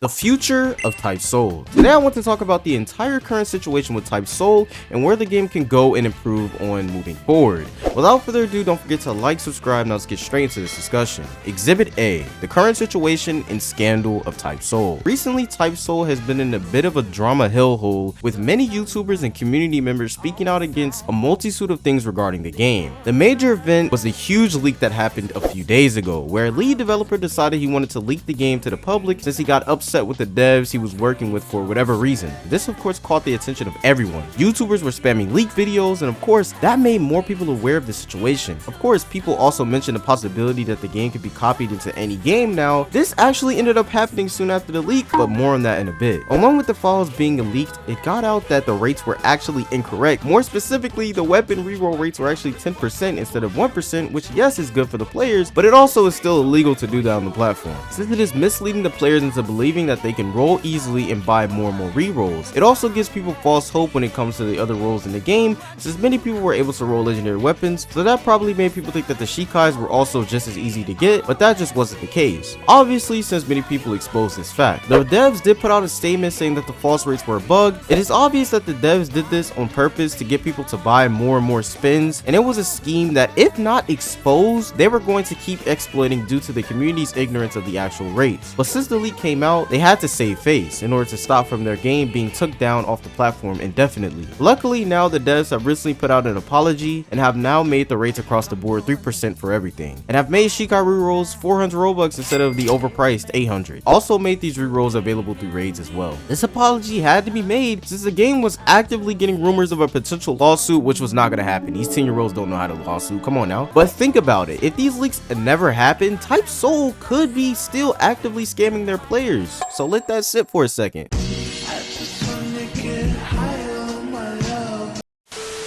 The future of Type Soul. Today I want to talk about the entire current situation with Type Soul and where the game can go and improve on moving forward. Without further ado, don't forget to like, subscribe, now let's get straight into this discussion. Exhibit A, the current situation and scandal of Type Soul. Recently, Type Soul has been in a bit of a drama hellhole, with many YouTubers and community members speaking out against a multitude of things regarding the game. The major event was a huge leak that happened a few days ago, where a lead developer decided he wanted to leak the game to the public since he got upset with the devs he was working with for whatever reason. This of course caught the attention of everyone. YouTubers were spamming leak videos, and of course that made more people aware of the situation. Of course, people also mentioned the possibility that the game could be copied into any game now. This actually ended up happening soon after the leak, but more on that in a bit. Along with the files being leaked, it got out that the rates were actually incorrect. More specifically, the weapon reroll rates were actually 10% instead of 1%, which yes is good for the players, but it also is still illegal to do that on the platform, since it is misleading the players into believing that they can roll easily and buy more and more rerolls. It also gives people false hope when it comes to the other rolls in the game, since many people were able to roll legendary weapons, so that probably made people think that the Shikais were also just as easy to get, but that just wasn't the case. Obviously, since many people exposed this fact. The devs did put out a statement saying that the false rates were a bug. It is obvious that the devs did this on purpose to get people to buy more and more spins, and it was a scheme that, if not exposed, they were going to keep exploiting due to the community's ignorance of the actual rates. But since the leak came out, they had to save face in order to stop from their game being took down off the platform indefinitely. Luckily, now the devs have recently put out an apology and have now made the rates across the board 3% for everything, and have made Shikai rerolls 400 Robux instead of the overpriced 800. Also made these rerolls available through raids as well. This apology had to be made since the game was actively getting rumors of a potential lawsuit, which was not going to happen. These 10-year-olds don't know how to lawsuit, come on now. But think about it, if these leaks never happened, Type Soul could be still actively scamming their players. So let that sit for a second.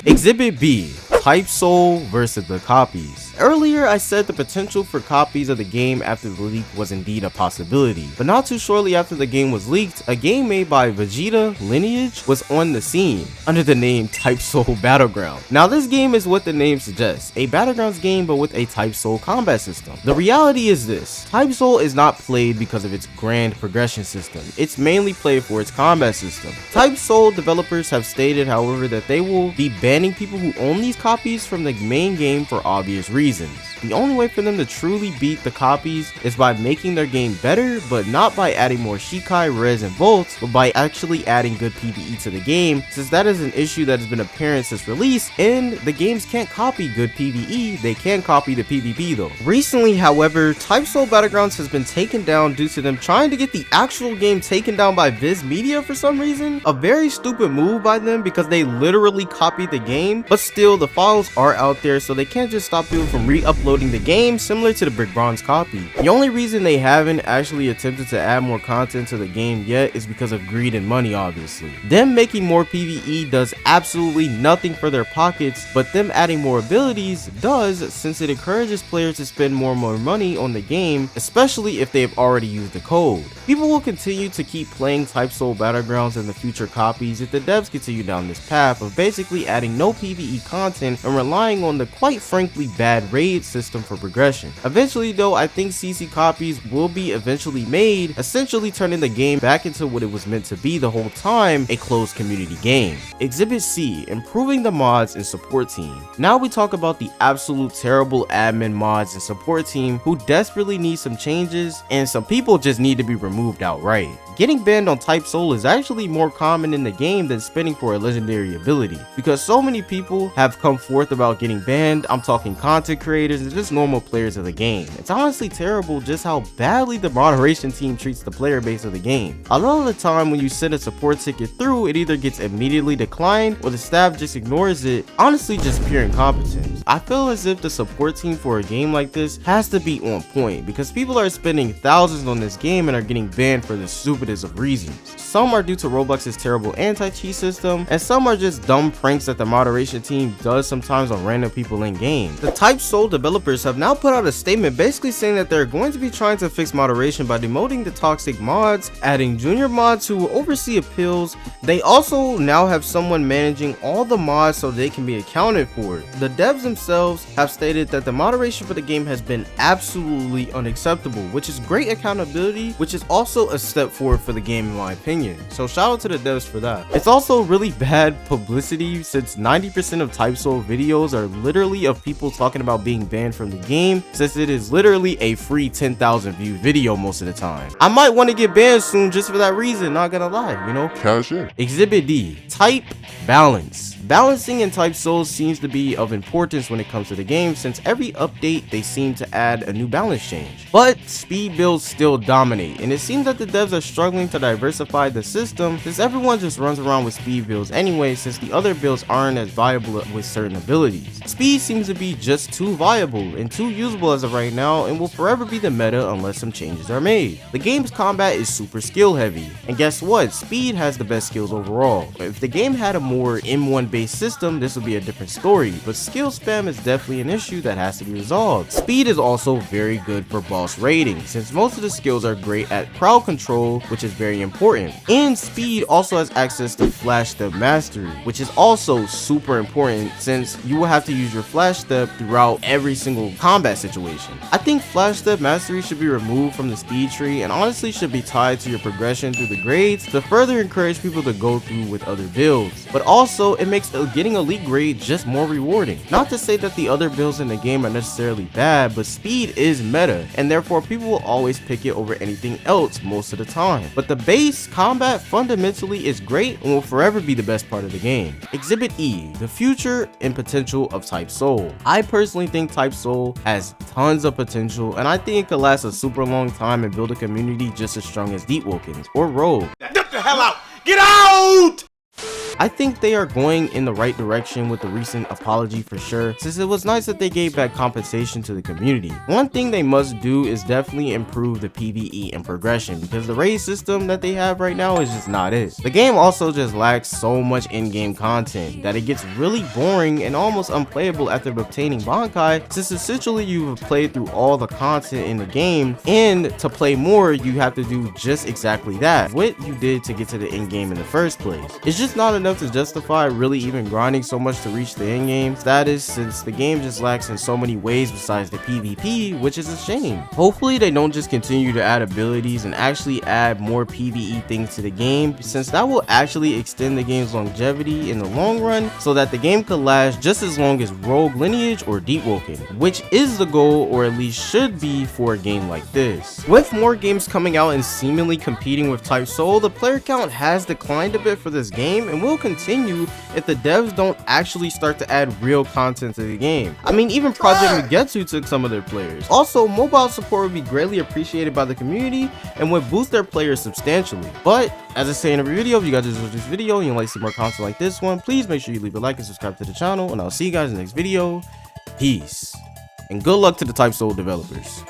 Exhibit B, Type Soul versus the copies. Earlier, I said the potential for copies of the game after the leak was indeed a possibility, but not too shortly after the game was leaked, a game made by Vegeta Lineage was on the scene under the name Type Soul Battleground. Now this game is what the name suggests, a Battlegrounds game but with a Type Soul combat system. The reality is this, Type Soul is not played because of its grand progression system, it's mainly played for its combat system. Type Soul developers have stated, however, that they will be banning people who own these copies from the main game for obvious reasons. The only way for them to truly beat the copies is by making their game better, but not by adding more Shikai, Res, and Volts, but by actually adding good PvE to the game, since that is an issue that has been apparent since release, and the games can't copy good PvE, they can copy the PvP though. Recently, however, Type Soul Battlegrounds has been taken down due to them trying to get the actual game taken down by Viz Media for some reason. A very stupid move by them because they literally copied the game, but still the files are out there, so they can't just stop people from re-uploading the game, similar to the Brick Bronze copy. The only reason they haven't actually attempted to add more content to the game yet is because of greed and money, obviously. Them making more PvE does absolutely nothing for their pockets, but them adding more abilities does, since it encourages players to spend more and more money on the game, especially if they have already used the code. People will continue to keep playing Type Soul Battlegrounds in the future copies if the devs continue down this path of basically adding no PvE content and relying on the quite frankly bad raid system for progression. Eventually though, I think CC copies will be eventually made, essentially turning the game back into what it was meant to be the whole time, a closed community game. Exhibit C, improving the mods and support team. Now we talk about the absolute terrible admin mods and support team who desperately need some changes, and some people just need to be removed outright. Getting banned on Type Soul is actually more common in the game than spinning for a legendary ability, because so many people have come forth about getting banned. I'm talking content creators and just normal players of the game. It's honestly terrible just how badly the moderation team treats the player base of the game. A lot of the time when you send a support ticket through, it either gets immediately declined or the staff just ignores it. Honestly, just pure incompetence. I feel as if the support team for a game like this has to be on point, because people are spending thousands on this game and are getting banned for the stupidest of reasons. Some are due to Roblox's terrible anti-cheat system, and some are just dumb pranks that the moderation team does sometimes on random people in game. The Type Soul developers have now put out a statement basically saying that they're going to be trying to fix moderation by demoting the toxic mods, adding junior mods who will oversee appeals. They also now have someone managing all the mods so they can be accounted for. The devs themselves have stated that the moderation for the game has been absolutely unacceptable, which is great accountability, which is also a step forward for the game in my opinion. So shout out to the devs for that. It's also really bad publicity since 90% of Type Soul videos are literally of people talking about being banned from the game, since it is literally a free 10,000 view video most of the time. I might want to get banned soon just for that reason, not gonna lie, you know? Cash in. Exhibit D, type balance. Balancing in Type Soul seems to be of importance when it comes to the game, since every update they seem to add a new balance change. But speed builds still dominate, and it seems that the devs are struggling to diversify the system since everyone just runs around with speed builds anyway, since the other builds aren't as viable with certain abilities. Speed seems to be just too viable and too usable as of right now, and will forever be the meta unless some changes are made. The game's combat is super skill heavy, and guess what? Speed has the best skills overall. If the game had a more M1 based system, this would be a different story, but skill spam is definitely an issue that has to be resolved. Speed is also very good for boss raiding, since most of the skills are great at crowd control, which is very important. And speed also has access to flash step mastery, which is also super important since you will have to use your flash step throughout every single combat situation. I think flash step mastery should be removed from the speed tree and honestly should be tied to your progression through the grades to further encourage people to go through with other builds. But also it makes getting elite grade just more rewarding. Not to say that the other builds in the game are necessarily bad, but speed is meta and therefore people will always pick it over anything else most of the time. But the base combat fundamentally is great and will forever be the best part of the game. Exhibit E, the future and potential of Type Soul. I personally think Type Soul has tons of potential, and I think it could last a super long time and build a community just as strong as Deep Woken's or Rogue. Get the hell out! Get out! I think they are going in the right direction with the recent apology for sure, since it was nice that they gave back compensation to the community. One thing they must do is definitely improve the PvE and progression, because the raid system that they have right now is just not it. The game also just lacks so much in-game content that it gets really boring and almost unplayable after obtaining Bankai, since essentially you've played through all the content in the game, and to play more you have to do just exactly that, what you did to get to the end game in the first place. It's just not enough to justify really even grinding so much to reach the end game status, since the game just lacks in so many ways besides the PvP, which is a shame. Hopefully they don't just continue to add abilities and actually add more PvE things to the game, since that will actually extend the game's longevity in the long run, so that the game could last just as long as Rogue Lineage or Deep Woken, which is the goal, or at least should be, for a game like this. With more games coming out and seemingly competing with Type Soul, the player count has declined a bit for this game and will continue if the devs don't actually start to add real content to the game. I mean, even Project Magetsu took some of their players. Also, mobile support would be greatly appreciated by the community and would boost their players substantially. But as I say in every video, if you guys enjoyed this video and you'd like to see more content like this one, please make sure you leave a like and subscribe to the channel, and I'll see you guys in the next video. Peace and good luck to the Type Soul developers.